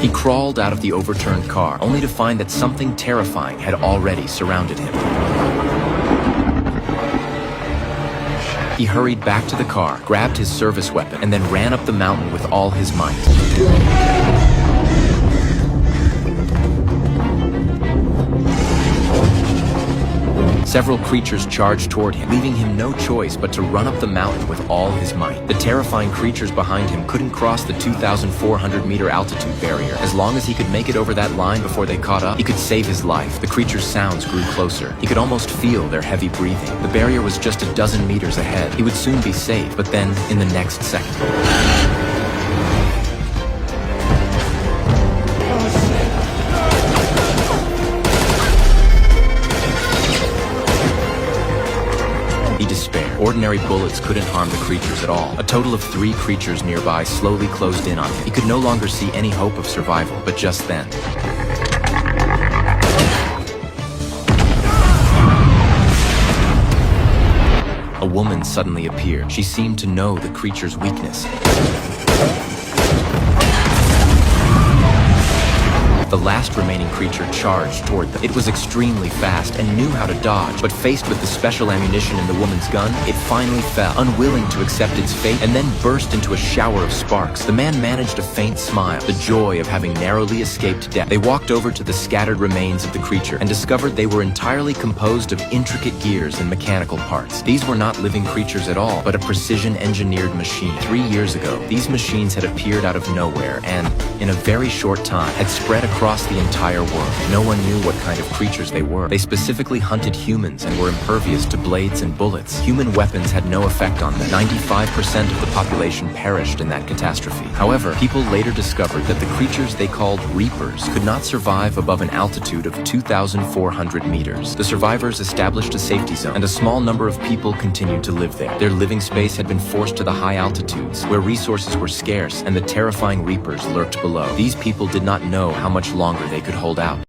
He crawled out of the overturned car, only to find that something terrifying had already surrounded him. He hurried back to the car, grabbed his service weapon, and then ran up the mountain with all his might. Several creatures charged toward him, leaving him no choice but to run up the mountain with all his might. The terrifying creatures behind him couldn't cross the 2,400-meter altitude barrier. As long as he could make it over that line before they caught up, he could save his life. The creatures' sounds grew closer. He could almost feel their heavy breathing. The barrier was just a dozen meters ahead. He would soon be safe, but then, in the next second, he despaired. Ordinary bullets couldn't harm the creatures at all. A total of 3 creatures nearby slowly closed in on him. He could no longer see any hope of survival, but just then, a woman suddenly appeared. She seemed to know the creature's weakness. The last remaining creature charged toward them. It was extremely fast and knew how to dodge, but faced with the special ammunition in the woman's gun, it finally fell, unwilling to accept its fate, and then burst into a shower of sparks. The man managed a faint smile, the joy of having narrowly escaped death. They walked over to the scattered remains of the creature and discovered they were entirely composed of intricate gears and mechanical parts. These were not living creatures at all, but a precision-engineered machine. 3 years ago, these machines had appeared out of nowhere and, in a very short time, had spread across the entire world. No one knew what kind of creatures they were. They specifically hunted humans and were impervious to blades and bullets. Human weapons had no effect on them. 95% of the population perished in that catastrophe. However, people later discovered that the creatures they called Reapers could not survive above an altitude of 2,400 meters. The survivors established a safety zone, and a small number of people continued to live there. Their living space had been forced to the high altitudes, where resources were scarce and the terrifying Reapers lurked below. These people did not know how much longer they could hold out.